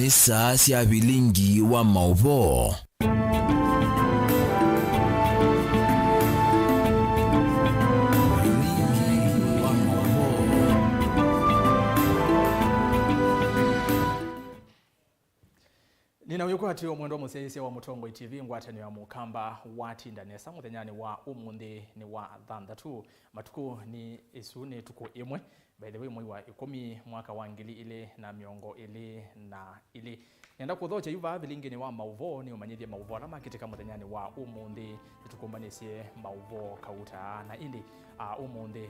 ni saa cia Vilingi wa Mauvoo. Nina uyuko hati mwendo musese wa Mutongo TV ngwatani ya mukamba wati ndanesa muthenyani wa umundi ni wa thandatu matuku ni isuni tuku imwe by the way mwezi wa 10 mwaka wa 2022 nenda kuthocha yuva Vilingi ni wa Mauvoo ni umanyithie Mauvoo na makitika muthenyani wa umundi tukumbanisye Mauvoo kauta na indi umundi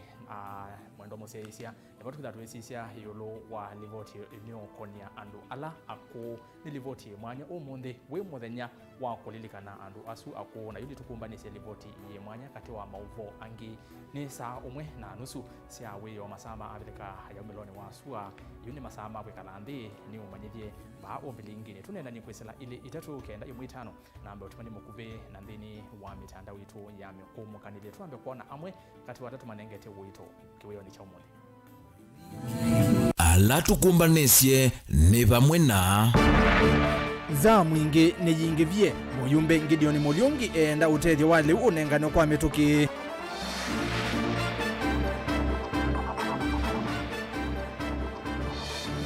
mwendo musese nebatu thatwesisia yolo wa livoti nyo konia andu ala aku ni livoti mwanya umundi we muthenya wa kulilikana andu asu aku na yuli tukumbanisye livoti ye mwanya kati wa Mauvoo angi ni saa umwe na nusu sia we yo masama abileka ya meloni wa sua yuni masama kwekala ndi ni umanyithie ba Vilingi ni tunenda ni kwesela ile itatu kenda imwe itano na ambayo tumani mukuve na ndini wa mitandao itu ya mikumu kanile tuambe kuona amwe kati watatu manengete wito kiweyo ni cha umundi ala tukumbanisye ni bamwe na za mwingi ni yingivye muyumbe Gideon Mulungi enda utethyo wale unengano kwa mituki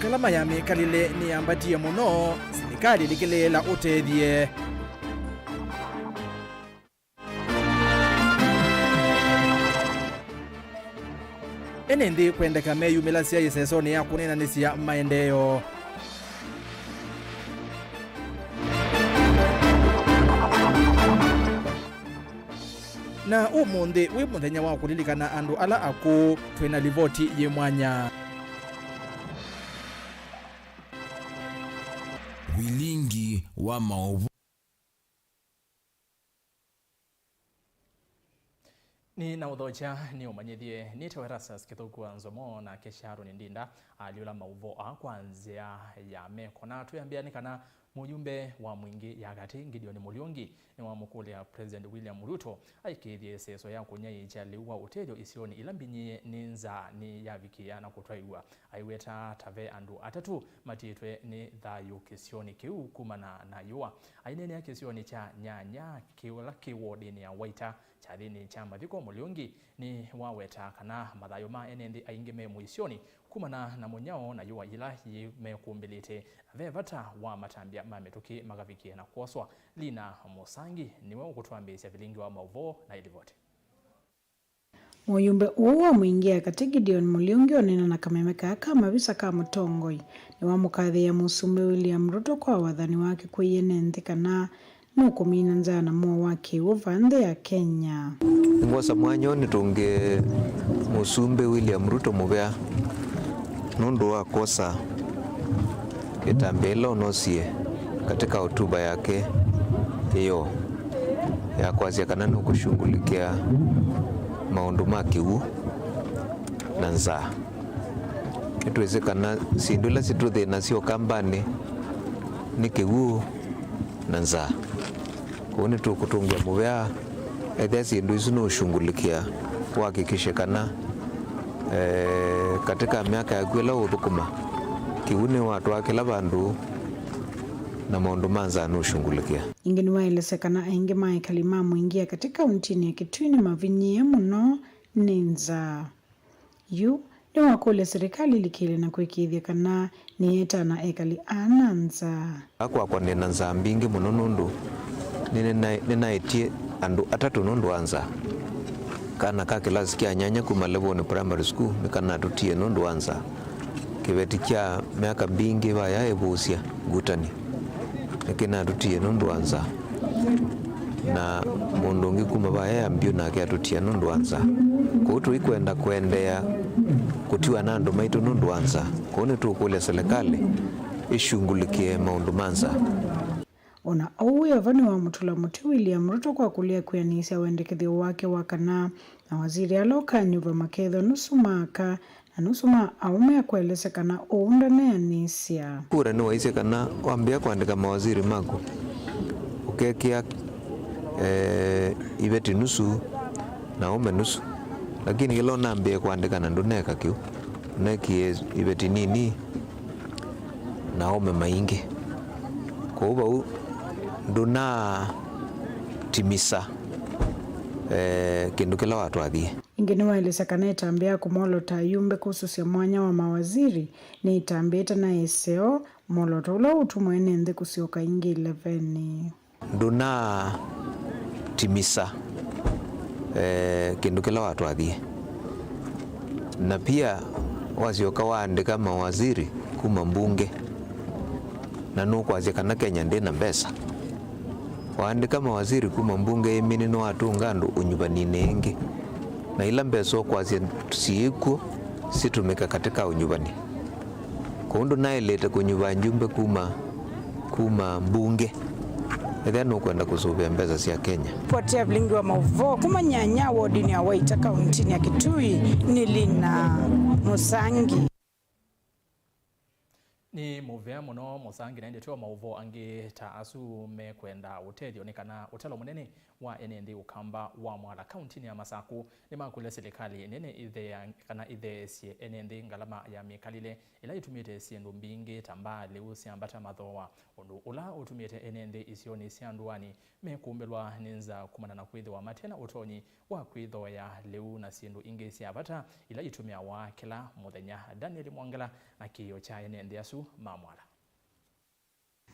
kalama ya mikalile ni ambatie muno serikali likilela utethye enendi kwendeka meyumila sia isesoni ya kunena nisia maendeo na umundi wi muthenya wa kulilikana andu ala aku twina livoti ye mwanya Vilingi wa Mauvoo. Ni na udhoja ni umanyithie ni ERASTUS kithuku NZOMO na kesharo ni ndinda aliula Mauvoo kwanzia ya meko na tuyambiani kana mujumbe wa mwingi ya gati Gideon Mulungi ni wa mukule ya President William Ruto aikithie seso ya kunyai chaliwa utejo isioni ilambinye ninza ni yavikia na kutwaiwa aiweta tave andu atatu matitwe ni thayu kisioni kiu kumana na yua ainene ya kisioni cha nyanya kiwala kiwodini ya waita chathini cha mathiko Mulungi ni waweta kana mathayo ma enendi aingime muisioni kumana na munyao na yua ila yimekumbilite vevata wa matambia mamituki magavikie na kuoswa Lina Musangi niwe ukutwambisya Vilingi wa Mauvoo na ilivoti muyumbe uwa mwingia kati Gideon Mulungi onena na kamemeka kama visa ka Mutongoi ni wa mukathi ya musumbe William Ruto kwa wathani wake kuyene nthikana nukumina nzana muo wake uvande ya Kenya ngosa mwanyo ni tunge musumbe William Ruto mubea nundu wa kosa kitambelo nosie katika hotuba yake hiyo ya kwazia kanani kushughulikia maundu makiu na nzaa kitwezekana sindula situthe na sio kambani ni kiu na nzaa kuone tu kutungia mubea ethia sindu isu no shughulikia kuhakikisha kana katika miaka ya kwela uthukuma kiune watu akila bandu na maundu manza no shughulikia ingeni waelesekana aingi maikali mwingia katika untini ya Kitui ni mavinyie muno ninza yu ni wakule serikali likile na kuikithia kana nieta na ekali ananza kwa nena nza mbingi muno nundu ninaitie andu atatu nundu anza kana ka kilasi kia nyanya kuma level ni primary school nikana tutie nundu anza kiveti kia miaka mbingi vaya ebusia gutani nikina tutie nundu anza na mundu ngi kuma vaya mbio na kia tutie nundu anza kutu ikwenda kuendea kutiwa nandu maitu nundu anza kuone tu kule serikali ishughulikie maundu manza ona auwe avani wa mutula muti William Ruto kwa kulia kuyanisia wendekethio wake wakana na waziri aloka nyuva maketho nusu maka na nusu aume ya kuelesekana uundane ya nisia kura ni waisekana wambia kuandika mawaziri mako ukekia ibeti nusu na ume nusu lakini ilo nambia kuandika na nduneka kiu neki ibeti nini na ume maingi Kwa nduna timisa kindu kila watu athie. Ingine waeleza kana itambia kumolo tayumbe kuhusu mwanya wa mawaziri ni itambita na eseo molo tolo utumwene nthi kusioka ingi 11. Nduna timisa kindu kila watu athie. Na pia wasioka waandika mawaziri kuma mbunge na nukwazia kana Kenya ndina mbesa. Waandika mawaziri kuma mbunge imini no atunga andu unyubanine ingi na ila mbeso kwazia tusiku situmika katika unyubani. Kondo naileta kunyuba njumbe kuma mbunge ethano kwenda kusubia mbeza cia Kenya. Potea Vilingi wa Mauvoo kuma nyanya wodini ya Waita kaunti ya Kitui nilina Musangi. Ni muvea muno Musangi naende tuwa Mauvoo angi ta asume kwenda utethio ni kana utalo munene wa NND ukamba wa mwala kaunti ya Masaku ni makule serikali nene ithe sie NND ngalama ya mikalile ila itumite siendu mbingi tamba leusi ambata mathoa undu ula utumite NND isioni sianduani mekumbelwa ninza kumana na kwitho wa matena utoni wa kwitho ya leu na siendu ingi siabata ila itumia wa kila muthenya. Daniel Mwangala na kiyo cha NND asu mamwala.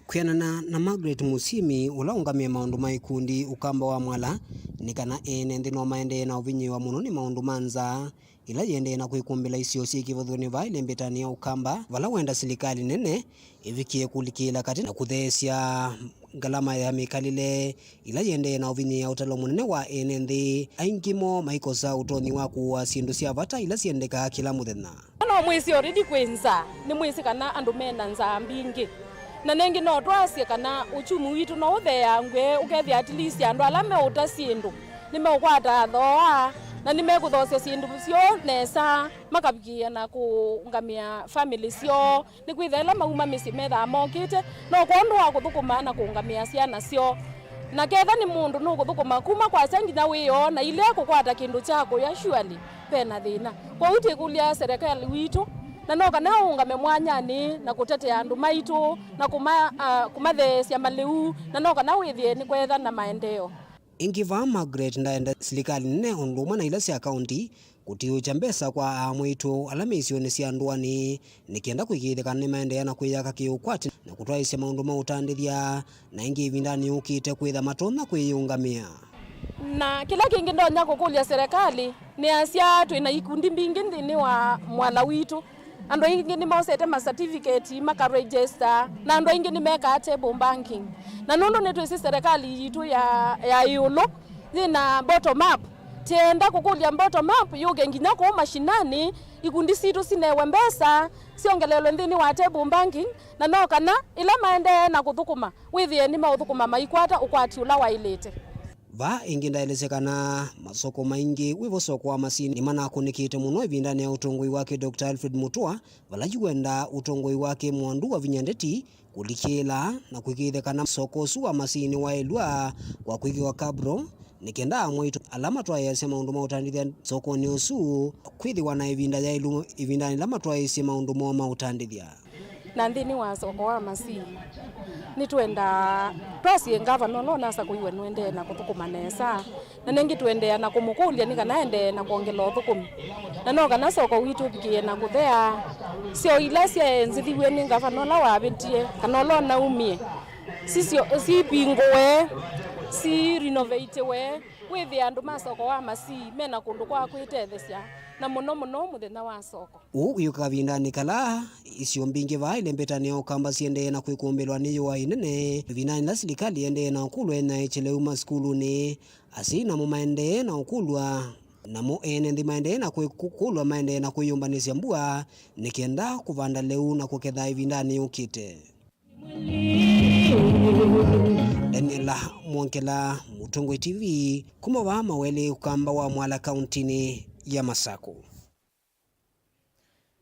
Kwianana na Margaret Musimi ulaungamia maundu maikundi ukamba wa mwala ni kana NND no maende na uvinyi wa muno ni maundu manza ila yende na kuikumbila isio sikivudhuni vaile mbetani ya ukamba vala wenda serikali nene ivikie kulikila kati na kuthesia ngalama ya mikalile ila yende na uvinyi ya utalo munene wa NND aingimo maikosa utoni wa kuwa sindu sia vata ila siendeka kila muthenya. No mwisi already kwenza ni mwisi kana andu mena nza mbingi na nengi no twasie kana uchumi witu no uthea ngwe ukethia at least andu alame utasindu nimekwata thoa na nimekuthosia sindu cio nesa makabikia na kungamia family cio ni kwithela mauma misi metha mokite no kondu wa kuthukuma na kungamia ciana cio na ketha ni mundu no kuthukuma kuma kwa sengi na wiyo na ile kukwata kindu chako ya surely pena thina kwa uti kulia serikali witu na no kana ungame mwanyani na kutetea andu maitu na kumathesia maleu na no kana withie ni kwetha na maendeleo. Ingiva Margaret ndaenda serikali nene undumwa na ila cia kaunti kutiucha mbesa kwa amwitu alamisio ni cia nduani nikienda kwigithika ni maendelea na kwiyaka kiukwati na kutwaisya maundu mautandithia na ingi vindani ukite kwitha matona kwiyungamia. Na kila kingi ndonya kukulia serikali ni asia twina ikundi mbingi nthini wa mwala witu andu ingi ni mausete ma certificate maka register na andu ingi ni meka table banking na nundu ni twisi serikali yitu ya yulu zina bottom up tienda kukulia bottom up yuge nginya ko mashinani ikundi situ sinewe mbesa siongelelo nthini wa table banking na no kana ila maende na kuthukuma withie ni mauthukuma maikwata ukwati ula wailete. Va ingi ndaelezekana masoko maingi wivo soko wa masini imana kunikite muno ivindani ya utongoi wake Dr. Alfred Mutua vala juwenda utongoi wake mwandu wa vinyandeti kulikila na kwikithekana soko su wa masini waelua kwa kwikiwa kabro nikenda amwitu alama twayese maundu mautandithia soko ni usu kwithiwa na ivinda ya ilu ivindani lama twayese maundu mautandithia na nthini wa soko wa masini ni twenda twasie ngavana no nasa kuiwe nwende na kuthukuma nesa na nengi twendea na kumukulia ni kana ende na kuongela uthukumi na no kana soko witu bikie na kuthea sio ila cia nzithiwe ni ngavana la wabitie kana lo na umie sisio si pingowe si renovate we withi andu masoko wa masi mena kundu kwa kwitethesia na muno muthenya wa soko uyuka vindani kala isio mbingi vaile mbetani ya ukamba siende na kwikumbelwa ni yuwa inene vinani la serikali ende na ukulwe na echeleuma skuluni asina mumaende na ukulwa na mo NND maende na kukulwa maende na kuyumbanisya mbua nikienda kuvanda leu na kuketha vindani ukite. Daniela Mwangala, Mutongwe TV, kumawa mawele ukamba wa mwala kauntini ya Masaku.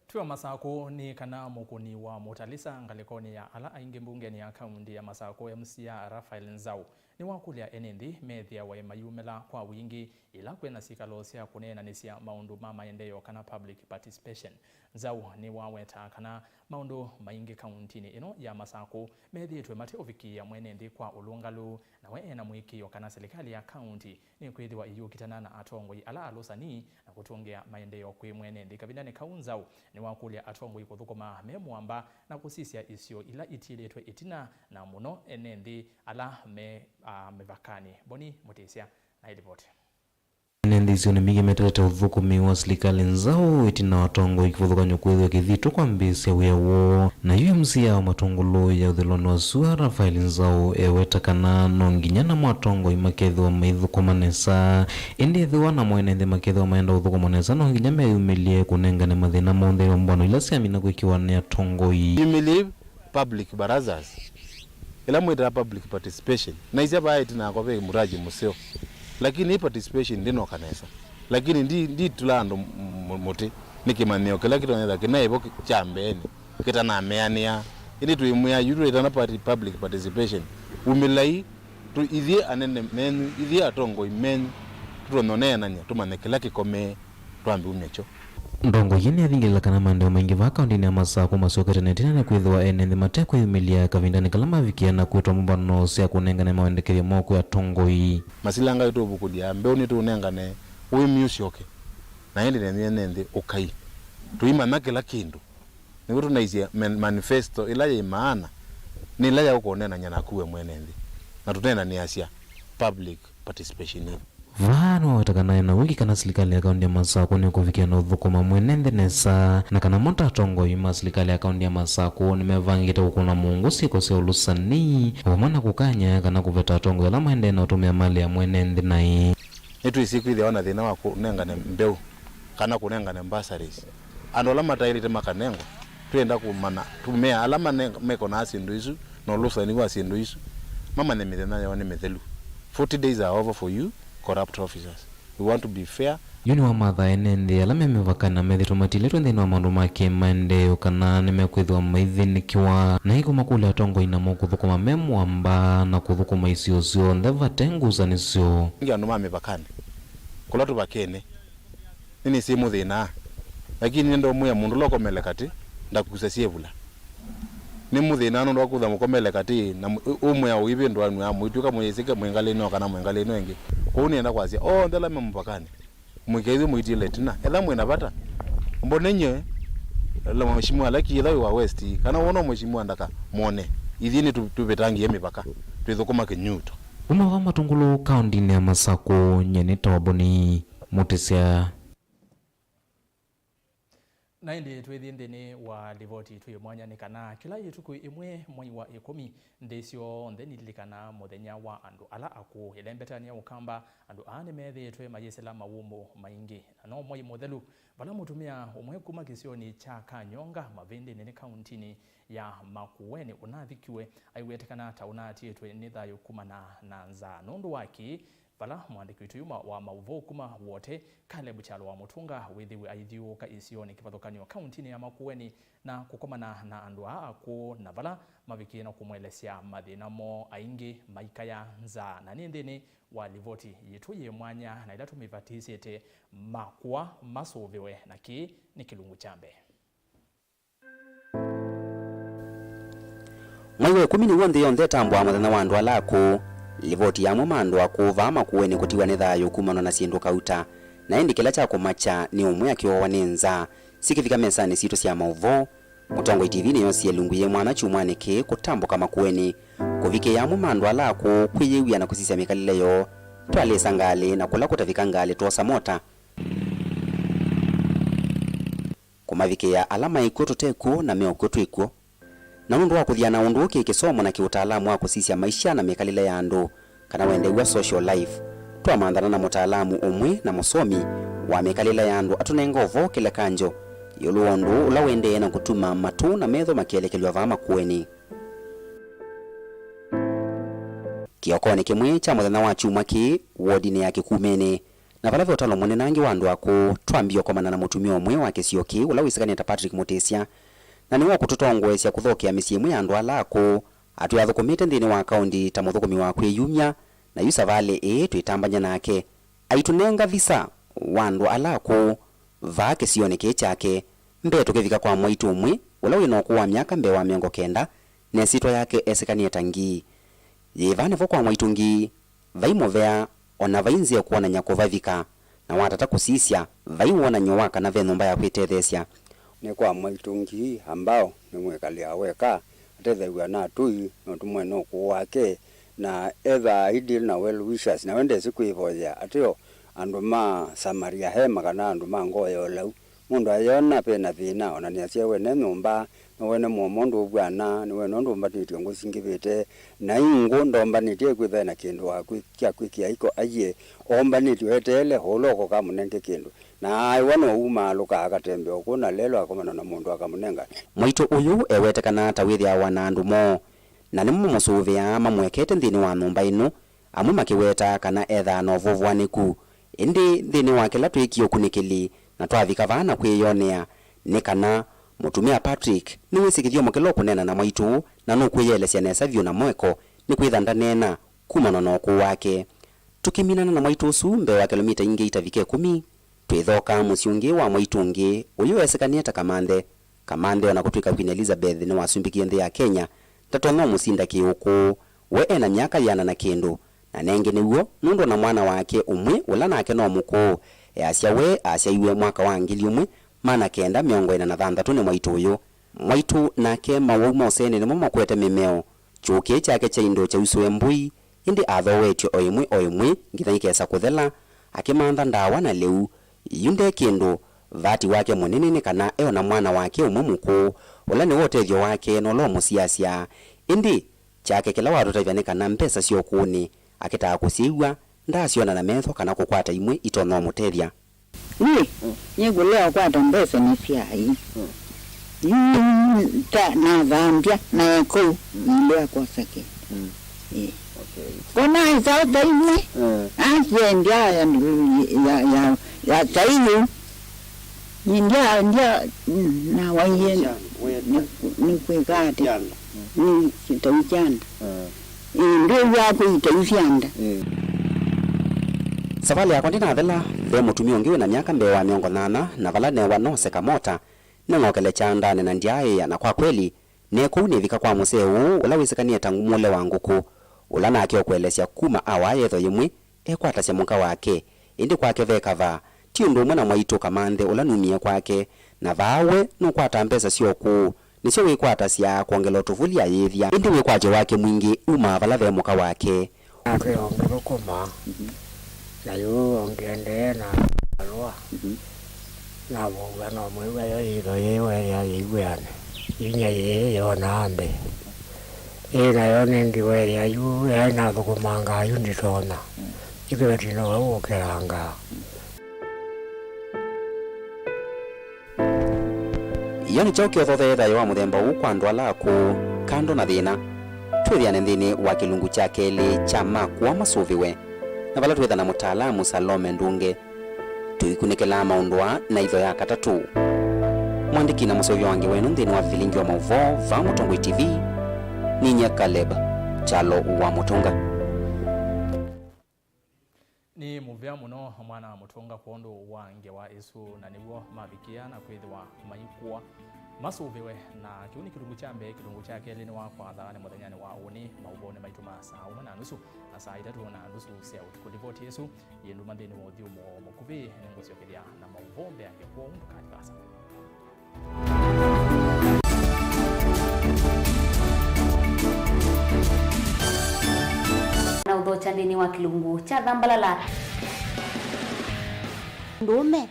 Tuwa Masaku ni kana mukuni wa mutalisa ngalikoni ya ala aingi mbunge ni ya kaunti ya Masaku ya msia Rafael Nzau. ni wakulia enendi methia wa mayumela kwa wingi ila kwena sikalo sia kunena nisia maundu mama endeyo kana public participation. Nzau ni waweta kana maundu maingi kauntini ino ya Masako methi etwe mate oviki ya mwenendi kwa ulungalu na weena mwiki yokana serikali ya kaunti ni kwithiwa iyo kitana na atongoi ala alusani na kutongea maendeyo kwi mwenendi kabindane kaunzau ni wakulia atongoi kuthukuma memwamba na kusisia isio ila itiletwe itina na muno enendi ala mevakani. Boni Mutesia na ilipoti. Enendi isio ni mingi metelete uthukumi wa serikali nzao itina watongo ikivuthukanyo kwithwa kithito kwa mbisi ya wiawo na UMC ya matongolo ya uthiloni wa sua Rafael nzao ewetakana no nginya na mwatongo imakethwa maithukumanesa indi ethiwa na mwenendi makethwa maenda uthukumanesa no nginya meyumilie kunengane mathina monthe ya mbwano ila siamina kwikiwa ni atongo ii. You believe public barazas ila mwita public participation na isia baiti na kwa muraji museo lakini hii participation ndino kanesa lakini ndi tulando muti nikimanio kila kitu nenda kinaibo chambeni kita na meania ili tuimuya yuru itana public participation umilai tu idhi anene menu idhi atongo imenu turonone nanya tumanekela kikome twambi umyecho ndongo yene athingila kana mandeo maingi va kaunti ya Masako masokete netina na kwithwa enendi mateko yumilia kavindani kala mavikia na kwitwa mumbano sia kunengane mawendekethie moko ya tongo ii masilanga itu bukudia mbeu tu unengane uyi musyoke na ende nendi ukai tuima na kila kindu nigutu naisia manifesto ila ya maana ni ila ya ukonena nyana kuwe mwenendi na tutenda ni asia public participation ni vano watakanaye na wiki kana serikali ya kaunti ya Masako ni kufikia na uthukuma mwenende nesa na kana monta tongo ima serikali ya kaunti ya Masako nimevangite kukuna mungu siko sia ulusani wamana kukanya kana kuveta tongo ila maende na utumia mali ya mwenende na ii itu isiku ile wana thina wa kunengane mbeu kana kunengane mbasaris andola mataili makanengo tuenda kumana tumea alama meko na asindu isu no lusani wa asindu isu mama ne mithena ya wani mithelu 40 days are over for you corrupt officers. We want to be fair. Yuni wa matha enendi alame mevakana methito matiletwe nthini wa maundu make maendeo kana nimekwithwa maithinikiwa na hiku makule atongo inamo kuthukuma memwamba na kuthukuma isio sio ndeva tenguza nisio ngi andu mamevakane kula tuvakene nini simu thina lakini ndo muya mundu lokomele kati ndakusasie vula ni muthina ndo akutha mukomele kati na umwe au ibi ndo anu amuituka muyesika mwengale no kana mwengale no engi kuni enda kwasia ndela mempakane mwikezi muitile tina ela mwena bata mbonenye la mheshimiwa laki ila wa west kana wono mheshimiwa ndaka muone idhini tubetangi emipaka twithukuma kinyuto uma wa matungulu kaunti ya Masako nyeneta waboni Mutesia na indi twethi ndini wa livoti tuyo mwanya ni kana kila yituku imwe mwai wa 10 ndesio ndeni lilikana muthenya wa andu ala aku ilembetania ukamba andu ane methe twe mayesela mawumo maingi na no mwai muthelu bala mutumia umwe kuma kisioni cha Kanyonga mavindi nene kauntini ya Makueni unathikiwe aiwetekana taunati twe nithayo kuma na nza nundu waki bala mwandiki tuyuma wa Mauvoo kuma wote Caleb Chalo wa Mutunga withiwe aithiuka isioni kivathukanio kauntini ya Makueni na kukomana na andu ako na bala maviki na kumwelesia mathina mo aingi maikaya nza na nindini wa livoti yitu ye mwanya na ila tumivatisite makwa masuviwe na ki ni kilungu chambe mwiwe 10 wonde yonde tambwa mathina wa andu alako livoti ya mumandu akuva Makueni kutiwa ni thayo kumana na sindu kauta na indi kila cha kumacha ni umwe akiowa nenza sikifika mesani situ sia Mauvoo mutongo TV niyo sielungu ye mwana chumwanike kutambuka Makueni kuvike ya mumandu alako kwiyewia na kusisia mikalile yo twale sangale na kula kutavika ngale tosa mota kumavike ya alama iko tuteku na meoko twiko na undu wa kuthia na undu kisomo na kiutaalamu wa kusisia maisha na mikalile ya andu kana wendewa social life twamandana na mutaalamu umwe na musomi wa mikalile ya andu atunengovo kila kanjo yuluondu ula wende na kutuma matu na metho makielekelwa va Makueni kiokoni kimwe cha muthenya wa chuma ki wodini ya Kikumene na vala vya utalo mwene nangi wandu ako twambio komana na mutumio umwe wa kisio ki ula wisikani ta Patrick Mutesia na niwa kututongwesya kuthokea misii imwe ya andu alako atuyathukumite nthini wa kaunti ta muthukumi wa kwiyumya na yusavale twitambanya nake aitunenga visa wandu alaku vake sioneke chake mbe tukivika kwa mwaitu umwe ula winokuwa myaka mbe wa miongo kenda nesitwa yake esekanie tangi yevane vo kwa mwaitu ngi vaimovea ona vainzie kuona nyako vavika na watata kusisya vaiwona nyowaka na venomba ya kwitethesya ni kwa mwaitu ngi ambao ni mwekalia weka atethaiwa na tui no tumwene ku wake na etha idil na well wishes na wende sikwivoya atio andu ma samaria hema kana andu ma ngoyo lau mundu ayona pena thina ona ni aciawe ne nyumba no wene mundu bwana ni wene ndu mbatitio ngusingivite na ingo ndombanitie kwitha na kindu waku kya kwikia iko aye ombanitio etele holoko kamunenge kindu na aiwano uma luka akatembe okuna lelo akomana na mundu akamunenga mwaitu uyu ewetekana tawithia wana andu mo na nimu musuvia mamwekete nthini wa nyumba ino amwe makiweta kana etha no vuvwaniku indi nthini wa kila twikio kunikili na twavika vana kwiyonea ni kana mutumia Patrick ni wisikithio mukilo kunena na mwaitu na no kwiyelesya nesa vyo na mweko ni kwithanda nena kumana no ku wake tukiminana na mwaitu usu mbe wa kilomita ingi itavike 10 twithoka musiungi wa mwaitu ngi uyu esekanie ta kamande ona kutwika Queen Elizabeth ni wasumbikie nthi ya Kenya tatono musinda kiuku we ena myaka yana na kindu na nenge niwo nundu na mwana wake umwe ula nake no muku asyaiwe mwaka wa 1946 ni mwaitu uyu mwaitu nake Mauvoo mosene ni makwete mimeo chuke chake cha indo cha uswe mbui indi athowetio oimwe ngithaikesa kuthela akimantha ndawa na leu yunde kindu vati wake munene ni kana na mwana wake umwe muku ula ni wotethio wake no lo musiasya indi chake kila watu taivane kana mpesa sio kuni akitaa kusiwa ndasiona na metho kana kukwata imwe itono mutethia ni guleo kwata mpesa ni fyai ta na vambia na eko ile kwa sake kona isa taimwe asiendia ya taiyu ndia na waye ni kwekati ni kitauchanda ndio ya kuitauchanda savali yakwa ndinathela ve mutumio ngiwe na myaka mbe wa 80 na vala newa noseka mota neng'okele chanda na ndiaye na kwa kweli neku nivika kwa museu ula wisekanie tangu mule wa nguku ula nake okwelesya kuma awaye tho yimwe ekwatasya muka wake indi kwake vekava ti undu umwe na mwaitu kamanthe ula numie kwake na vawe nukwata mpesa sioku nisyo wikwatasya kuongela tuvulia yithia indi wikwaje wake mwingi uma vala ve muka wake ongelo kuma na yo ongende na alwa na bo na mwe ya iro yewe ya igwane inya ye yo nande na yo ndi we ya yu na kumanga yu nditona ikibetino wa okeranga yani chokyo thothetha yo muthemba ukwandu alaku kando na thina twithiane nthini wa kilungu cha keli cha makwa masuviwe na vala twitha na mutaalamu Salome Ndunge tuikunikela maundwa na itho ya katatu mwandiki na musovyo wange wenu nthini wa Vilingi wa Mauvoo va Mutongoi TV ninya Caleb chalo wa Mutunga ni muvya muno mwana Mutunga kuondo wange wa Yesu na niwo mavikia na kwithwa maikuwa masuviwe na kiuni kilungu chambe kilungu chake lini wa kwa dhani muthanyani wa uni Mauvoo ni maituma saa 1:30 na saa 3:30 cia utukulivoti Yesu yendu manthini wa uthiumo mukuvi ningociokeria na Mauvoo mbe yake kwa undu katikasa na udhocha ndini wa kilungu cha dhambalala ndume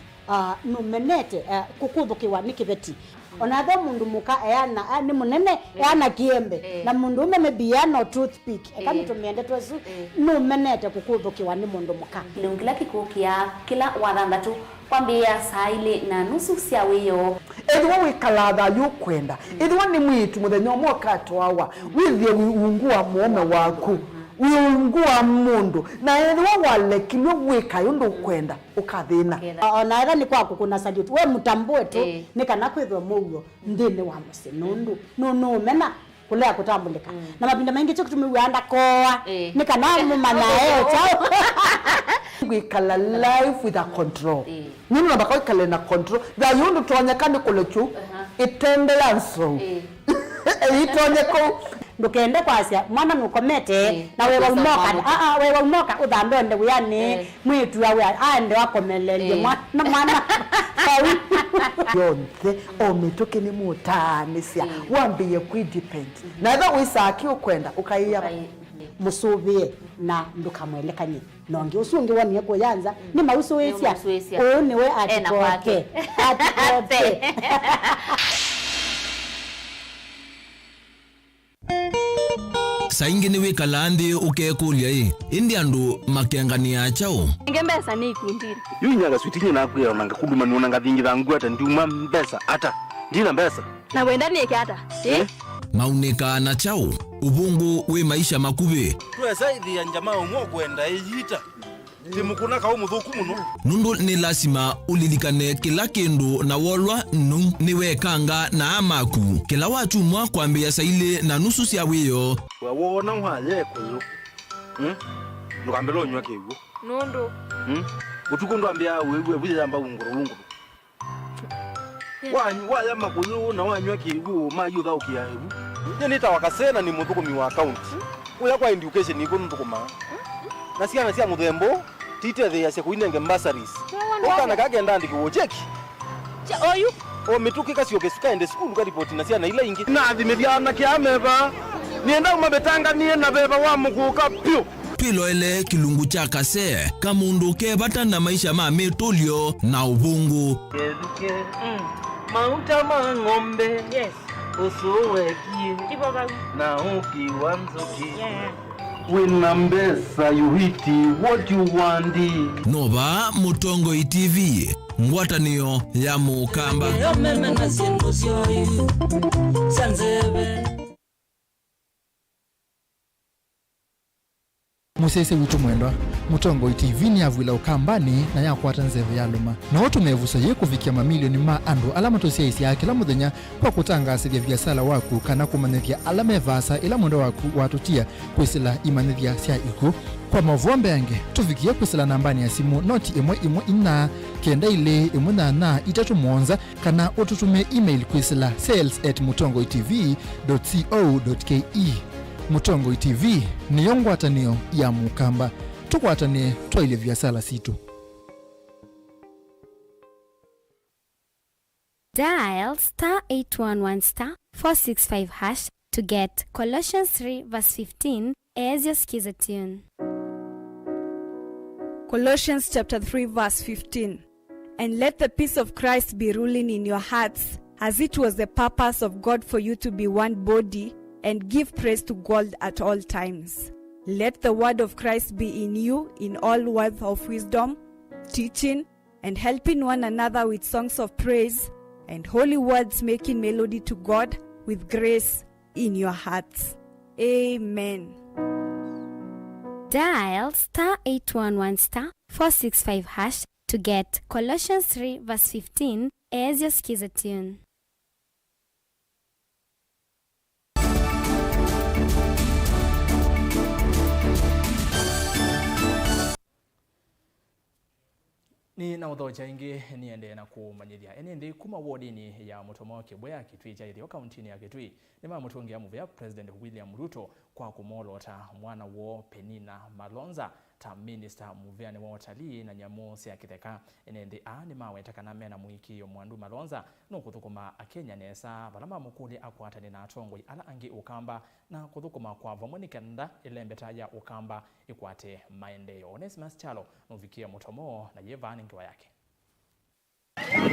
numenete kukuthukiwa ni kibeti onathe mundu muka eana ni munene eana kiembe na mundu ume mebiano toothpick ekamitumende twesu numenete kukuthukiwa ni mundu muka kilungu kila kikukia kila wathanthatu kwambia saa 2:30 cia wiyo edwa wikalatha yukwenda edwa ni mwitu muthenya umwe katwawa withie ungua muome waku wiungua mundu na edwa walekilwe wika yundu kwenda ukathina ona era ni kwaku kuna salute we mutambue tu ni kana kwithwa muyo ndini wa musinundu no mena kulea kutambulika na mapinda mengi cyo kutumiwanda koa nikana mumana chao we kala life with a control nini nabaka kala na control da yundu tuonyekane kulechu itendelanso itonyeko ndukende kwasia mwana nukomete na wewe umoka wewe umoka udambende uyani mwitu yawe ande wakomelelie mwana yonke ometoke ni mutanisia wambiye kwidepend na eba wisaki ukwenda ukaiya musubie na ndukamwelekanye nonge usungi wani yako yanza ni mausuwesia niwe atikoke saingine wikalandi ukekulia indi andu makengania chao ngembesa ni kundira yunyaga switinye nakwira nanga kuduma nonanga vingi vangu ata nduma mbesa ata ndina mbesa na wenda ni kyata maunika na chao ubungu we maisha makube tuesaidhi ya njamaa umwokwenda iyita timukuna kao muthuku muno nundu ni lasima ulilikane kila kindu na wolwa ni wekanga na amaku kila watu mwa kwambia saile na nusu sia wiyo wawona mwaye kuyo ndukambelo nywa kiwo nundu utuko ndwambia wewe bujamba unguru wanya makuyo na wanywa kiwo mayutha ukiahebu nita wakasena ni muthuku mi wa account uya kwa education iko ntukuma nasiana sia muthembo tite the yase kuinenge bursaries okana kagenda ndiki cheki oyu o mituki kasio kesuka ende school ka report na siana ile ingi na thimithana kiameva nienda umabetanga nie na beba wa muguka pio pilo ele kilungu cha kase kamundu kebata na maisha ma metolio na ubungu keduke mauta mangombe yes usuwekie na ukiwanzuki winambesa yuhiti what you want nova mutongo TV ngwatanio ya mukamba musese witu mwendwa mutongo TV ni avwila ukambani na yakwata nzeve ya luma na watu mevusa ye kufikia mamilioni ma andu alama tosia isi ya kila muthenya kwa kutangasithia biasala waku kana kumanithia alama evasa ila mwendo waku watutia kwisila imanithia sia iku kwa Mauvoo yange tufikia kwisila nambani ya simu noti imwe ina kenda ile imwe na itatu mwonza kana ututume email kwisila sales@mutongotv.co.ke Mutongo TV ni yongwatanio ya mukamba tukwatane twaile biasala situ. Dial *811*465# to get Colossians 3:15 as your skiza tune. Colossians chapter 3 verse 15. And let the peace of Christ be ruling in your hearts, as it was the purpose of God for you to be one body and give praise to God at all times. Let the word of Christ be in you in all words of wisdom, teaching and helping one another with songs of praise and holy words, making melody to God with grace in your hearts. Amen. Dial *811*465# to get Colossians 3:15 as your skiza tune. ni na udhoja ingi niende na kumanyithia ene kuma wodini ya mutomo kibwea kitwija ithio kauntini ya Kitui nima mutungia muvya President William Ruto kwa kumolota mwana wo Penina Malonza ta minister muvyani wa utalii na nyamu cia kitheka ene ni maweta kana mena muiki yo mwandu Malonza no kuthukuma akenya nesa balama mukuli akwatani na atongoi ala angi ukamba na kuthukuma kwa vomonikenda ilembeta ya ukamba ikwate maendeleo. Onesimus Chalo novikia mutomo na yevani ngiwa yake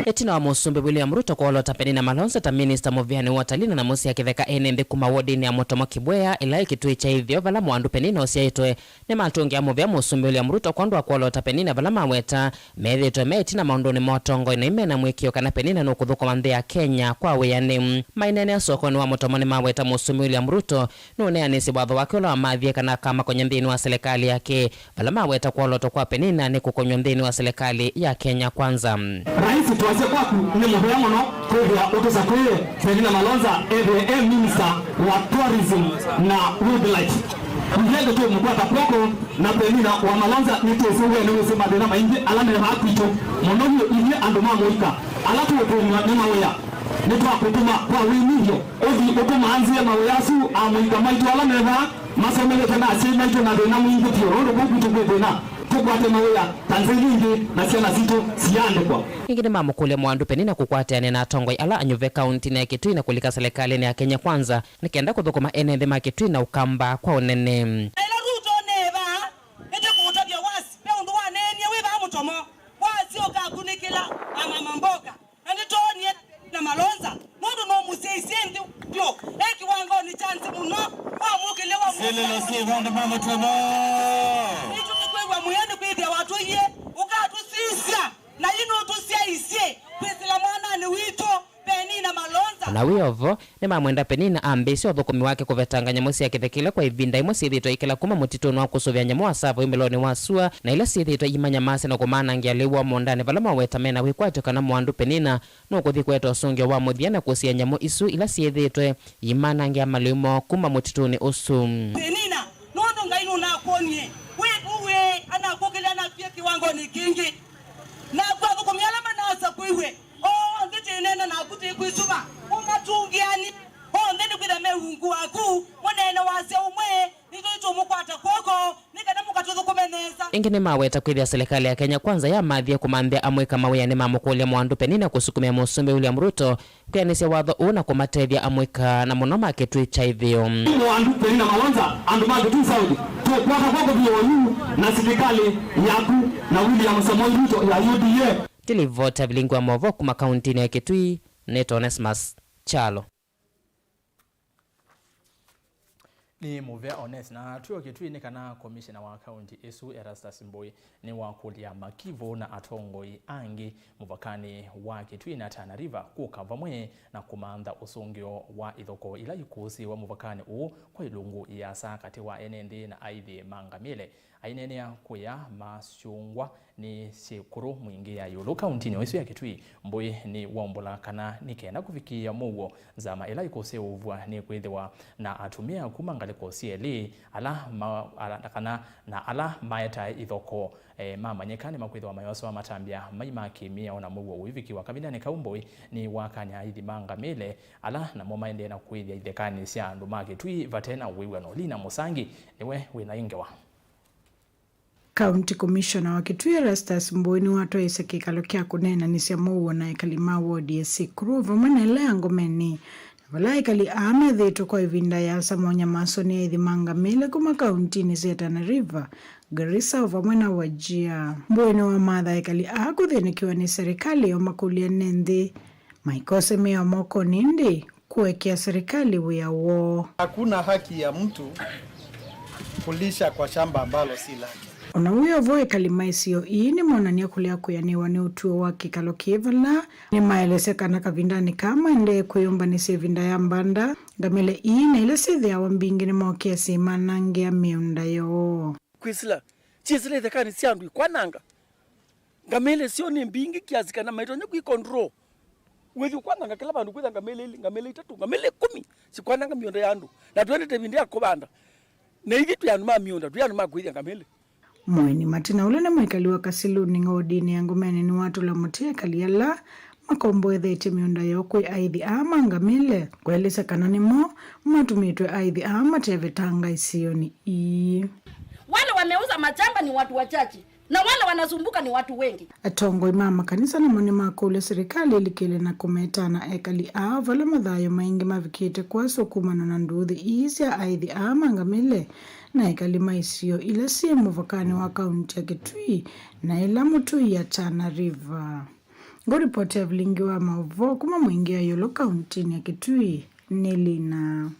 etina wa musumbi William Ruto kwa olota Penina Malonza ta minister muvyani wa utalii na musi ya kitheka ene kuma wodini ya mutomo kibwea ila Kitui cha ithio vala mwandu Penina osia itwe ni matungi ya muvya musumbi William Ruto kwa ndwa kwa olota Penina vala maweta methitwe metina maunduni motongo ina imena mwikio kana Penina no kuthukuma nthi ya Kenya kwa wiyani mainene asoko ni wa mutomo ni maweta musumbi William Ruto no ne anisi watho wake ola mathie kana kama kwenye nthini wa serikali yake vala maweta kwa olota kwa Penina ni kukonyo nthini wa serikali ya Kenya kwanza. Rais wase kwaku ni muhea muno kwithia utusakwire Selina Malonza the minister wa tourism na wildlife Mhendo tu mkwata poko na Selina wa Malonza nitusuwe ni usema dena maingi alame hakuito monoyo ili andoma moika alatu wetuwa ni mawea nitwa kutuma kwa winivyo othi utuma anzia maweyasu amuika maitu alame masomele tena asema hicho na dena mwingi tio rondo buku tukwethena tukwate mawea Tanzania na siana zito siande kwa ingine mamukule mwandu penina kukwatiane na atongoi ala anyuve kaunti na Kitui na kulika serikali ni ya Kenya Kwanza nikienda kuthukuma enende ma Kitui na ukamba kwa unene ela ruto neva ete kutabya wasi pe undu wanene we ba mutomo wasi okakunikila ama mboga andi toni na Malonza mundu no museisendi byo eki wango ni chance muno amukile wa sele no si wanda mama tomo ito kwegwa muyende kwibya watu ye ukatusisia na ino tusiaisie kwesila mwana ni wito Penina Malonza na wiovo ni mamwenda Penina ambesi othukumi wake kuvetanga nyamu cia kithekile kwa ivinda imwe ciithitwe ikila kuma mutituni wa kusuvya nyamu wa savo imeloni wa sua na ila ciithitwe imanya mase na kumanangia liwa mondani vala maweta mena wikwatyo kana mwandu Penina no kuthi kweta usungio wa muthia na kusia nyamu isu ila ciithitwe imanangia malimo kuma mutituni usu Penina nondo ngainu na kuonye uwe anakukila na pia kiwango ni kingi na kwa kumiala manasa kuiwe nditi nena na kuti kwisuba umatungiani ndeni kwida meungu waku monene wase umwe nito mukwata koko nikana mukatuzo kumeneza ingine maweta kwithia serikali ya Kenya Kwanza ya mathia kumambia amwika mawea ni mamukule mwandu Penina kusukumia musumbe William Ruto kwianisya watho una kumatethia amwika na muno makitwi cha ithio mwandu Penina Malonza andu makitwi Saudi tukwaka koko bionu na serikali yaku na William Samoei Ruto ya UDA tilivota Vilingi wa Mauvoo kuma kaunti ya Kitui Neto Onesmus Chalo ni Mauvoo Ones na tuyo Kitui ni kana commissioner wa kaunti esu ERASTUS Mboi ni wakulia makivo na atongoi angi muvakani wa Kitui na Tana River kukava mwe na kumanda usungio wa ithoko ila yukusi wa muvakani u kwa ilungu ya saa kati wa NND na aidhi mangamile ainenea kuya masungwa ni sikuru mwingi ya yulu kaunti ni ya Kitui Mboi ni wombola kana nikenda kufikia muwo za maela ikose uvwa ni kwithiwa na atumia kumangale ko CLE ala maeta ithoko mamanyekani makwithiwa mayoso wa matambia maimakimia ona muwo uiviki wa kabinane Kaumboi ni wakanya ithi mangamile ala na momaende na kwithia ithekani cia andu ma Kitui vatena wiwa no Lina Musangi niwe wina ingewa County Commissioner wa Kitui ERASTUS Mboi ni watoa kikalo kya kunena ni cia Mauvoo na ikalima ward ya Sikuru vamwe ile ngomeni vala ikali amethitwo kwa ivinda ya samonya masoni ya ithimangamile kuma kaunti ni cia Tana River Garissa vamwe na Wajir Mboi ni wa matha ikali akuthinikiwa ni serikali o makulia nende maikose mea moko nindi kuwekea serikali wia wo hakuna haki ya mtu kulisha kwa shamba ambalo si lake. Ona huyo voe kalima isio ni monania kulia kuyaniwa ni utuo wa kikalo kievala ni maelese kana kavindani kama ende kuyumba ni sevinda ya mbanda gamele na ile sethi ya wambingi ni mawakea simanange ya miunda yo kwisila chizile ithekani siandu ikwananga gamele sio ni mbingi kiasi kana maitonye kuikontrol wethi kwananga kila bandu kwitha ngamele itatu ngamele 10 sikwananga miunda yandu na twende tebindi yakobanda na hivi tuyanuma miunda tuyanuma kwitha ngamele Mweni matina ule na mwikaliwa Kasiluni ngodini ya ngomeni ni watu la mutia kaliala makombo ethete miunda yokwe aithi ama ngamile kwelisa kanani mo matumitwe aithi ama tevetanga isioni wale wameuza machamba ni watu wachache na wale wanazumbuka ni watu wengi atongo imama kanisa na moni makule serikali ilikile na kumetana ekali vala madhayo maingi mavikite kwa sokumana na nduthi izia aithi ama ngamile na ikalima isio ila si muvakani wa kaunti ya Kitui na ila mutu ya Tana River. Ngoripoti ya Vilingi wa Mauvoo kuma mwingi ya yolo kaunti ya Kitui Nelina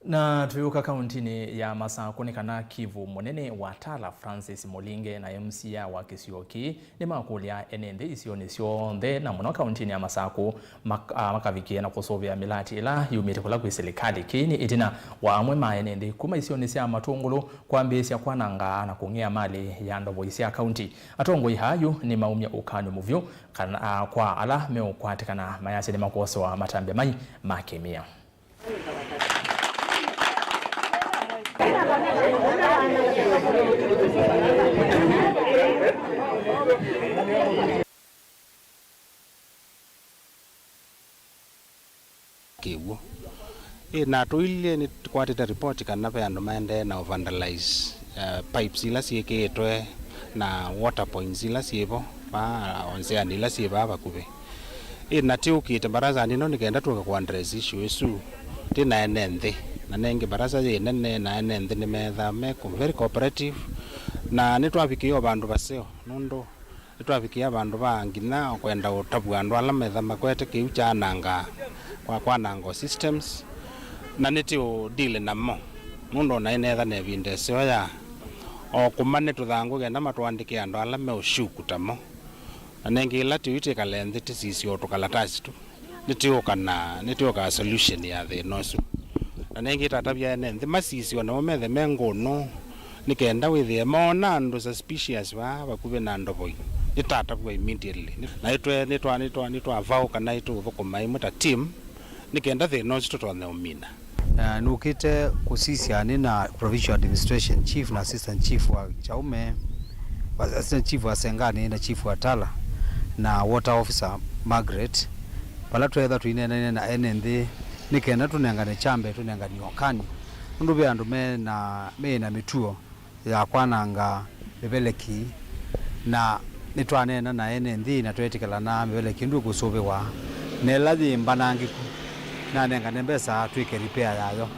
Na tuyuka kauntini ya Masako kana Kivu munene wa Tala Francis Molinge na MCA wa Kisioki ni makulia enende isioni sionthe na muno kauntini ya Masako makavikia na kusovya milati ila yumite kula kwa serikali kini itina wa amwe maenende kuma isioni sia matungulu kwa mbesi kwananga na kungea mali ya ndobo isia kaunti atongo hayo ni maumya ukano muvyo kana kwa ala meo kwatikana mayase ni makoso wa matambe mai makemia. Kiwu na tuile ni kwatita report kana pe ando maende na vandalize pipes ila sieketwe na water points ila sievo pa onse anila sieva bakube na tiukite baraza nino nikaenda tuka kwa address issue isu tina enende na nenge baraza ye nene na enende ni metha meko very cooperative na nitwafikia bandu baseo nundo nitwafikia bandu bangina kwenda utabwa andu ala metha makwete kiucha nanga kwa nango systems na nitio deal namo nundo na enetha ne binde sio ya o kumane tuthangu genda matwandike andu ala me ushukutamo na nenge lati uite kalende tisisio tukalatasi tu nitio ka solution ya the nosu na nenge tatabia ene the masisio na omethe mengono nikenda withie mona ndo suspicious bakube na ndoboi nitatabwa immediately na nitwa vau kana itu thukuma imuta team nikenda the nosu tutone umina nukite kusisia nina provincial administration chief na assistant chief wa Chaume, assistant chief wa Sengani na chief wa Tala na water officer Margaret pala tuetha tuinene na NND nikenda tunengane chambe tunengani okani ndube andu me na mituo ya kwananga bebeleki na nitwanena na NND na twetikala na bebeleki ndu kusobe wa nelathi mbanangiku na nengane mbesa twike repair yayo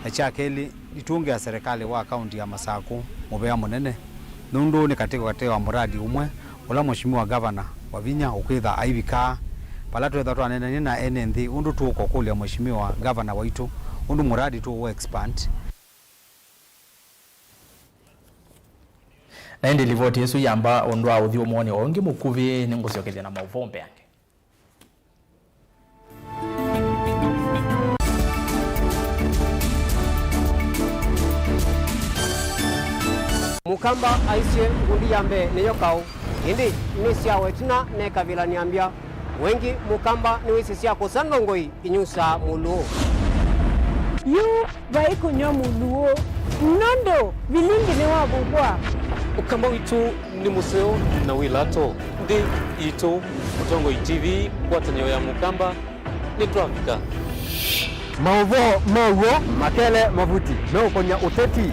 achakeli itunge ya serikali wa kaunti ya Masako mubea munene nundu ni katika wa muradi umwe ula mheshimiwa governor wa Vinya ukwitha aibika pala twetha twanene na NND undu tuko kulia mheshimiwa governor waitu undu muradi tu wo expand na ndi livoti yesu yamba ondwa uthio mone ongi mukuvi ninguciokeria na mauvombe yange mukamba aisye ngundi yambe neyo kau indi nisia wetina nekavila niambia wengi mukamba niwisi sia kusandongoi inyusa muluo yu vaikunyo muluo nondo Vilingi ni wabugwa ukamba witu ni museo na wilato ndi ito Mutongo TV kwatanyo ya mukamba ni Trafika Mauvoo makele mavuti no konya uteti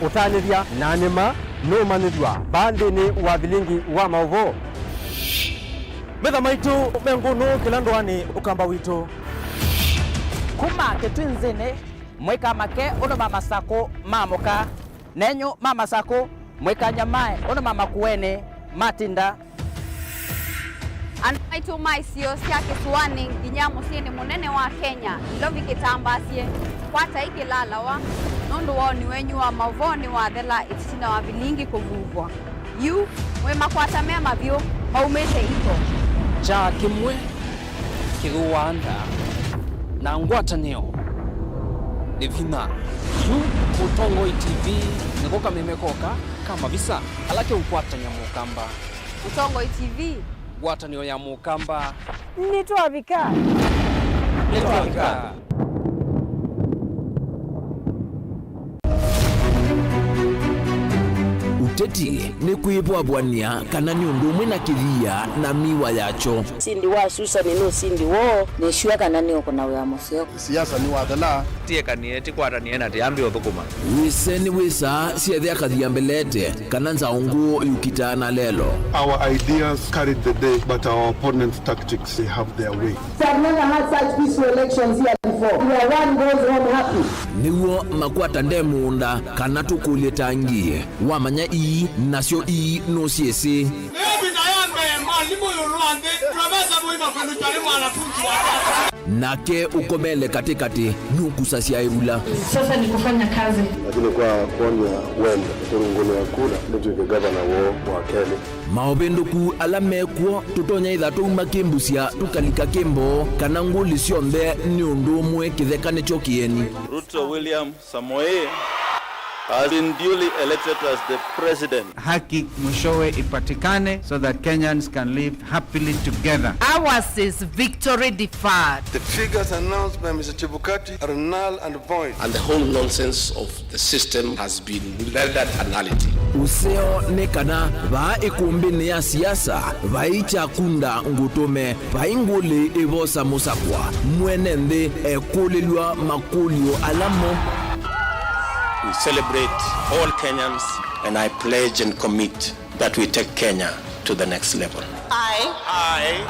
utandithia na nima no manithwa bandi ni wa Vilingi wa Mauvoo metha maitu menguno kilandwani ukamba witu kuma ketwinzine mweka make ono mama sako mamoka nenyo mama sako mweka nyamae ono mama kuene matinda Anaitu maisio sia kisuani nginyamo sieni munene wa Kenya ilovi kitambasie kwata iki lalawa nundu wao ni wenyu wa Mauvoo wa thela itisina wa Vilingi kuvuvwa yu mwema kwata mema vyo maumete ito cha kimwe kiruanda na ngwatanio evina yu Mutongo TV nikoka memekoka kama visa alake ukwatanya mukamba Mutongo TV watanio ya mukamba nitwavika uteti ni kuibwabwania kana ni undu umwe na kithia na miwa yacho sindi wa Susan no sindi wo ne shua kana ni okona wa museo siasa ni wathela tie kanieti kwaranie na tiambi uthukuma wiseni wisa siethe akathia mbelete kana nzaungu yukitana lelo our ideas carried the day but our opponents tactics they have their way. I've never had such peaceful elections here before where one goes home happy niwo makwata ndemunda kana tukulie tangie wamanya ii nasio ii no siesi nake ukomele katikati nukusasia irula. Sasa ni kufanya kazi. Lakini kwa kuonya wenda turunguni ya kula ndio gavana wa Kenya. Maobendoku alame kuo tutonya ithatu makimbusia tukalika kimbo kana nguli cionthe ni undu umwe kithekane chokieni. Ruto William Samoei has been duly elected as the president. Haki mwishowe ipatikane so that Kenyans can live happily together. Ours is victory deferred. The figures announced by Mr. Chebukati are null and void. And the whole nonsense of the system has been rendered anality. Useo nekana va ikumbini ya siasa vaicha kunda ngutume vainguli ivosa musakwa mwenende ekulilwa makulio alamo. We celebrate all Kenyans, and I pledge and commit that we take Kenya to the next level. I,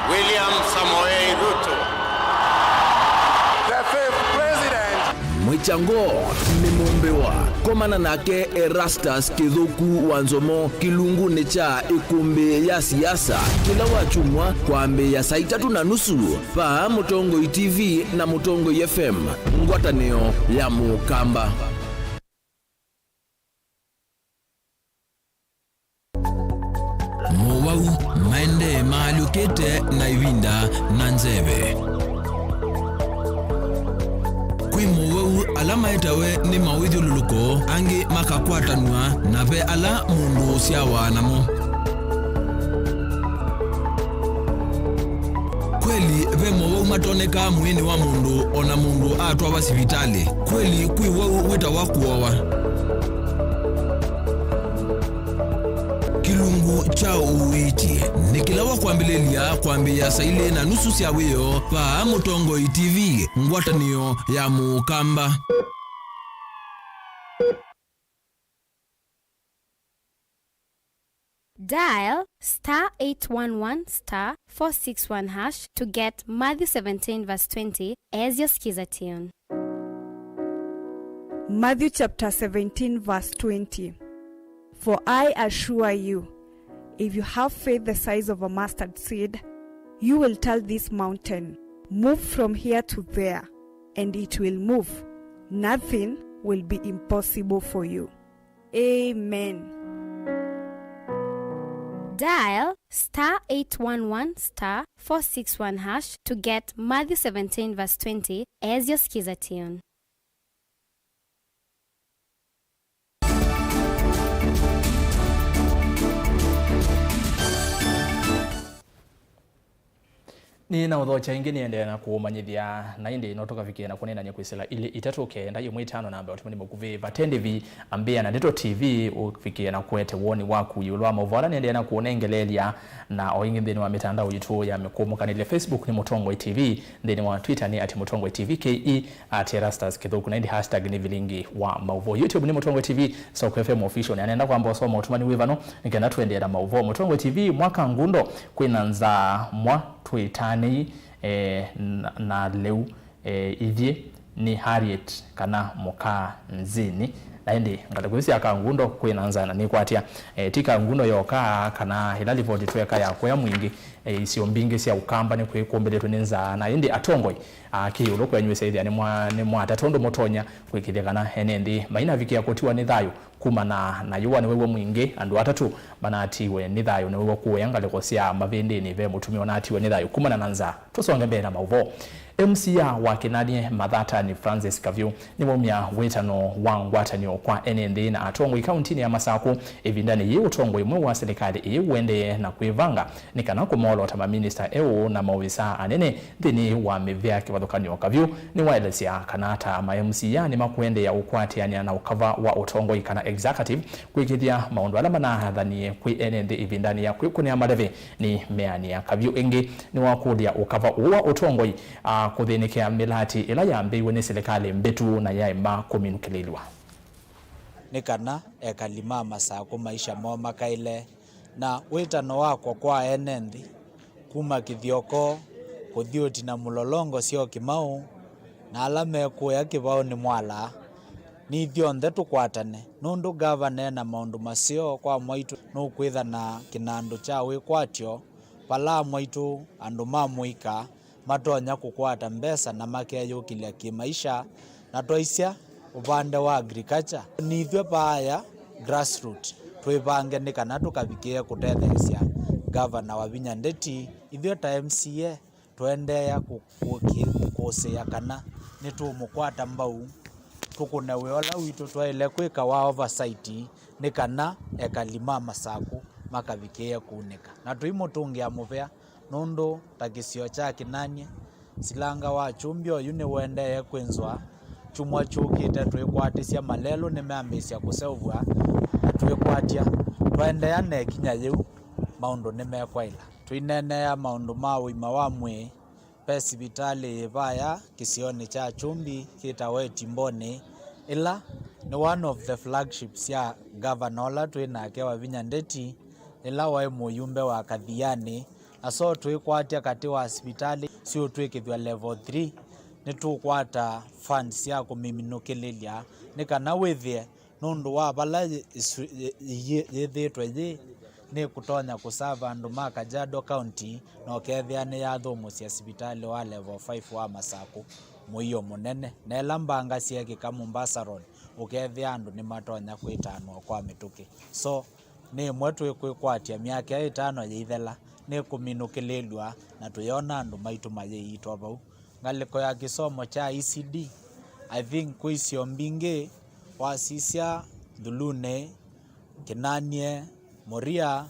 William Samoei Ruto, the fifth president. Mwichango ni mumbewa komana nake ERASTUS kithuku wa NZOMO kilunguni cha ikumbi ya siasa kila wachumwa kwa mbe ya saa 3:30 pa Mutongoi TV na Mutongoi FM ngwatanio ya Mukamba. Mauvoo maende maalukete na ivinda na nzeve. Kwi Mauvoo alama etawe ni mawidhi luluko angi makakwatanwa na ve ala mundu siawa namo. Kweli ve Mauvoo matoneka mwini wa mundu ona mundu atwa wa sivitali. Kweli kwi wau wita wakuowa. Kilungu cha uwiti nikilawa kuambilelia kuambia saile na nusu siawiyo pa Mutongoi TV ngwatanio ya Mukamba. Dial *811*461# to get Matthew 17:20 as your skiza tune. Matthew chapter 17 verse 20. For I assure you, if you have faith the size of a mustard seed, you will tell this mountain, move from here to there, and it will move. Nothing will be impossible for you. Amen. Dial *811*461# to get Matthew 17:20 as your skiza tune. Ni na udhocha ingine ende na kuumanyithia na indi inotoka vikia na kunena nyekwisila ili itatoke nda yumwe itano namba utumani mukuvi vatende vi ambia na Neto TV ufikia na kuete woni waku yulwa Mauvoo ni ende na kuonengelelia na oingi ndeni wa mitandao yitu ya mekumuka nile Facebook ni Mutongoi TV ndeni wa Twitter ni @Mutongoi TV KE @ERASTUS kithuku na indi hashtag ni Vilingi wa Mauvoo. YouTube ni Mutongoi TV Sauku FM official ni anenda kwa ambosoma utumani wivano nikenda tuende na Mauvoo. Mutongoi TV mwaka ngundo kwinanza mwa tuitani na leu ithie ni Harriet kana muka nzini na indi ngatakwisi akangundo kwinanza na ni kwatia tika ngundo yoka kana hilali voti tweka ya kwa mwingi isio mbingi sia ukamba ni kwikombeleto ninza na indi atongoi kiulo kwa nywese ithia ni mwa tatondo motonya kwikithekana enendi maina vikia kotiwa ni thayo kuma na yuwa ni wewe mwingi andu atatu manatiwe ni thayo ni wewe kuwengale kosia mavindi ni ve mutumi onatiwe ni thayo kuma na nanza tusonge mbele na Mauvoo. MCA wa Kinanie Mathata ni Francis Kavyu ni mumya wetano wa ngwatanio kwa NND na Atongoi kaunti ya Masako evindani ye Utongoi mwe wa serikali ye wende na kuivanga nikana kumolo tama minister na mawisa anene thini wa mevya kivathukanio Kavyu ni waelesia kanata ma MCA ni makwende ya ukwati yani na ukava wa Utongoi kana executive kwikithia maundu alama na hadhani kwi NND evindani ya kwikunia madeve ni meani ya Kavyu ingi ni wakudia ukava wa Utongoi kuthinikea milati ila yambiwe ni serikali mbetu na yaima kuminukililwa nikana ekalima Masako maisha mo makaile na witano wako kwa NND kuma kithioko kuthiuti na mulolongo sio kimau na alame kuya kibao ni mwala ni thionthe tukwatane nundu governor na maundu masio kwa mwaitu no kwitha na kinandu cha wikwatio pala mwaitu andu mamuika matonya kukwata mbesa na makeyukilia kimaisha na twaisya upande wa agriculture nithwe paya grassroots twipange ni kana tukavikia kutetheesya governor wa Vinya Ndeti ithwe ta MCA twendeya kukusia kana ni tumukwata mbau tukune wiola witu twaile kwika wa oversight ni kana ekalima masaku makavikia kunika na tuimutungia muvea nundu takisio cha kinanie silanga wa chumbio yune wendeye kwenzwa chumwa chukite twikwatisya malelo nimeambisya kusevwa na twikwatia twaendeya nekinya yiu maundu nimekwaila twinenea maundu ma wima wa mwi pesibitali vaya kisioni cha chumbi kitawe Timboni ila ni one of the flagships ya governor twinake wa Vinya Ndeti ila wae muyumbe wa Kathiani aso twikwatia kati wa hospitali sio twikithwa level 3 ni tukwata funds ya kumiminukililia ni kana withie nundu wa bala yithitwe yi ni kutonya kusava andu ma Kajiado County no kethia ni ya thomo cia hospitali wa level 5 wa Masaku muio munene na lambanga cia kika Mombasa Road ukethia andu ni matonya kwitanwa kwa mituki so ni mwetu kwikwatia miaka 5 yithela ni kuminukililwa na tuyona andu maitu mayiitwa bau ngaliko ya kisomo cha ECD I think kwisio mbingi wasisya Dhulune Kinanie Moria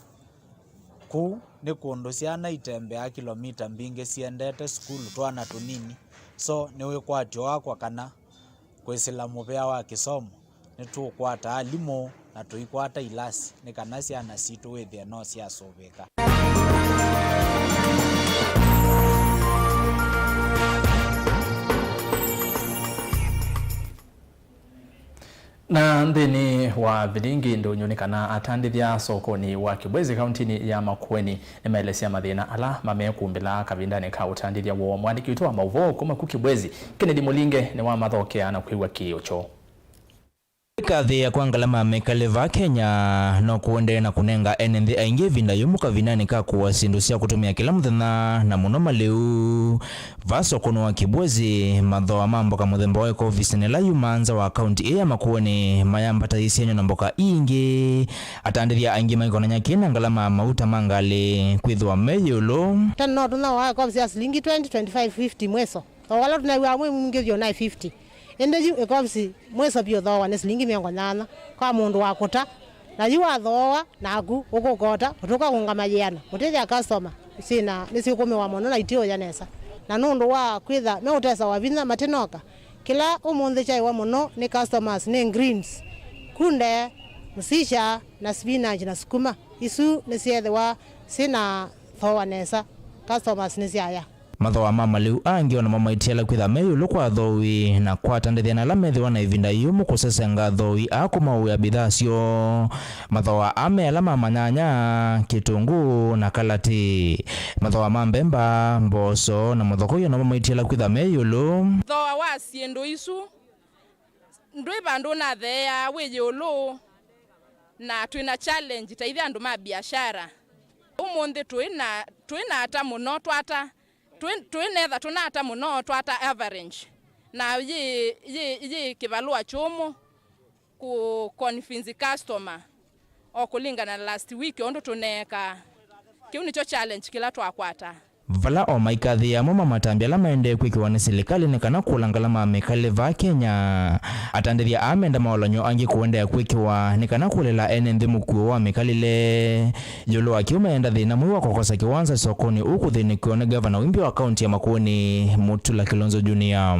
ku ni kundu ciana itembea kilomita mbingi ciendete skulu twana tunini so ni wikwatio wakwa kana kwisila muvea wa kisomo ni tukwata alimu na tuikwata ilasi ni kana ciana citu withia no ciasuvika na nthini wa Vilingi ndo nyonekana atandithia sokoni wa Kibwezi kaunti ya Makueni nimaelesea mathina ala mamekumbila kavindani ka utandithia wo mwandiki witu wa Mauvoo kuma ku Kibwezi Kennedy Mulinge ni wa mathokea na kwiwa kiocho kathi ya kwangala mamekaleva Kenya no kuende na kunenga NND aingi vinda yumuka vinani ka kuwa sindu cia kutumia kila muthenya na muno maliu vaso kono wa Kibwezi mathoa mambo ka muthemba wa office ne la yumanza wa county ya Makueni mayambata isienyo na mboka ingi atandithia aingi maikona nyakina ngalama mauta mangale kwithwa meyulo tano tuna wa office shilingi 20 25 50 mweso wala tunawa mwe mungevyo na 50 endeju ekomsi mweso pio thoa ne shilingi 100 kwa mundu wakuta na yu athoa nagu ukukota utuka kungamayana muteja customer sina nisikome wa mono na itio yanesa na nundu wa kwitha me utesa wa vinya matenoka kila umunthe chai wa mono ni customers ni greens kunde musisha na spinach na sukuma isu ni siethwa sina thoa nesa customers ni siaya mathoa mama liu angi ona mamaitiala kwitha meyulu kwa thowi na kwatandithia na lamethiwa na ivinda yumu kusesenga thowi akumawu ya bidhaa cio mathoa ameala mamanyanya kitungu na kalati mathoa mambemba mboso na mathoko yo na mamaitiala kwitha meyulu thoa wa siendo isu ndui bandu na thea wiyulu na twina challenge taithia andu ma biashara umunthe twina ata muno twata twinetha tunata muno twata average na yi kivalua chumu ku convince customer okulingana last week ondo tuneka kiu nicho challenge kila twakwata vala o maikathi ya mama matambia la maende kwikiwa ni serikali ni kana kulangala mamekaleva Kenya atandithia amenda maolonyo angi kuenda ya kwikiwa ni kana kulela NND mukuo wa mekalile yolo akiuma enda thina mwiwa kokosa kiwanza sokoni uku thini kuone governor wimbi wa kaunti ya Makueni Mutula Kilonzo Junior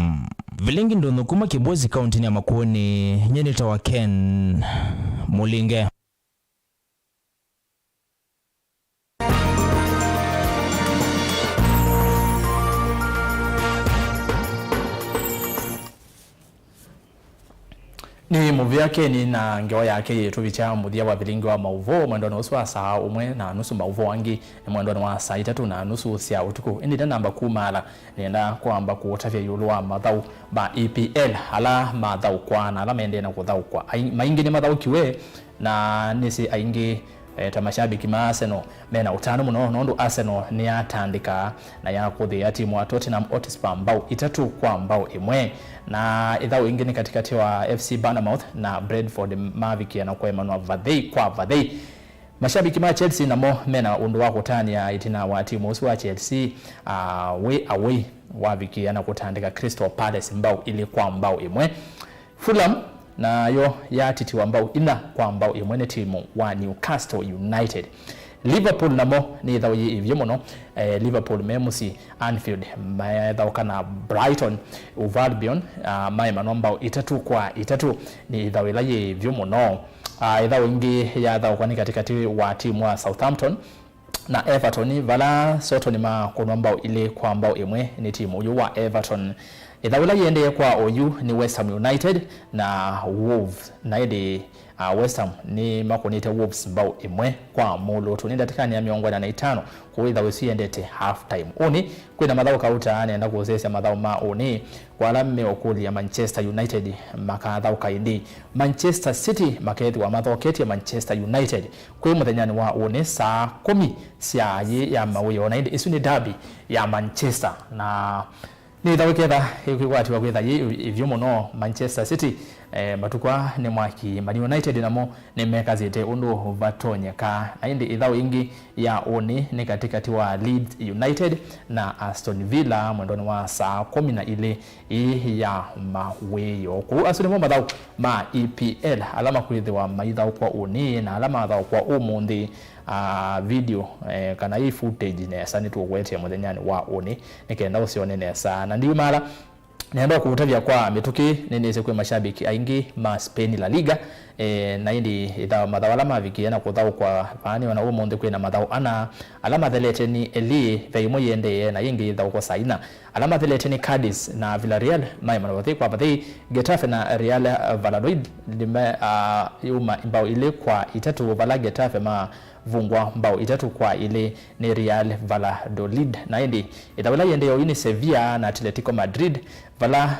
Vilingi ndo kuma Kibwezi kaunti ya Makueni nyenita wa Ken Mulinge ni muvi yake ni na ngeo yake yetu vicha muthia wa Vilingi wa Mauvoo mwendo na uswa saa umwe na nusu Mauvoo wangi ni mwendo wa saa 3 na nusu cia utuku indi namba kumala nenda kwamba kuotavya yulu wa mathau ba EPL hala mathau kwa na ala mende na kuthau kwa maingi ni mathau kiwe na nisi aingi ta mashabiki ma Arsenal mena utano muno nondu Arsenal ni yatandika na yakuthi ya timu wa Tottenham Hotspur mbao 3-1 na ithao ingine katikati wa FC Bournemouth na Brentford maviki na kwa Emmanuel Vadei. Mashabiki ma Chelsea namo mena undu wa kutania itina wa timu wa Chelsea away waviki na kutandika Crystal Palace mbao ili kwa mbao 1. Fulham na yo yatiti wa mbao ina kwa mbao 1 timu wa Newcastle United. Liverpool namo ni ithao ivyo muno Liverpool memusi Anfield maethao kana Brighton Albion maemano mbao 3-3 ni ithao ila ivyo muno. Ithao ingi ya ithao kwani katikati wa timu wa Southampton na Everton vala soto ni makono mbao ile kwa mbao 1 ni timu uyu wa Everton. Ithawila yende kwa OU ni West Ham United na Wolves na ide West Ham ni makonite Wolves mbao 1 kwa molo tuninda tikani ya 45 kwa ithawe siendete half time oni kwina mathao kauta anaenda kuozesha mathao ma oni kwa alamme okuli ya Manchester United makathao kaindi Manchester City makethi wa mathoketi ya Manchester United kwa muthenyani wa oni saa 10 cia ya mawe na inde isu ni derby ya Manchester na ni thaweketha ikwati wa kwetha ivyo muno Manchester City matukwa ni mwaki Man United namo ni mekazite undu vatonyeka aindi ithao ingi ya oni ni katikati wa Leeds United na Aston Villa mwendoni wa saa 10 na ile ya maweyo ku asunimo mathao ma EPL alama kwithiwa maithao kwa oni na alama thao kwa umundi video kana hii footage nesa ni tuwete muthenyani wa oni nikenda usione nesa na ndiyo mara nenda kutavya kwa mituki nene kwa mashabiki aingi ma Spain La Liga na indi ida madhawala mavikiana kuthao kwa fani wana umundi kwina madhao ana alama thelete ni Eli veimo yende na ingi ida kwa saina alama thelete ni Cadiz na Villarreal maima wote kwa baadhi Getafe na Real Valladolid lime yuma mbao ile kwa 3 vala Getafe ma vungwa mbao 3 kwa ile ni Real Valladolid na indi itawala yende yo ini Sevilla na Atletico Madrid vala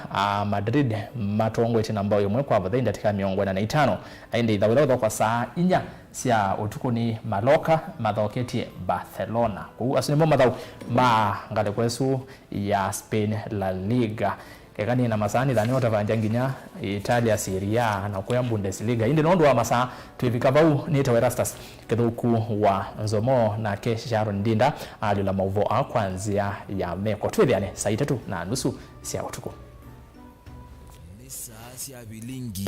Madrid matongo ite mbao 1 kwa baadhi ndatika 45 indi itawala kwa saa 4 cia utuku ni Mallorca mathoketi Barcelona ku asinimo mathau ma ngale kwesu ya Spain La Liga kekani na masani dhani otavanja nginya Italia Serie A na kwa Bundesliga indi nondo wa masa twivika bau ni ERASTUS kithuku wa NZOMO na Kesharo Ndinda alila Mauvoo kwanzia ya meko twithiane saa 3:30 cia utuku ni saa cia Vilingi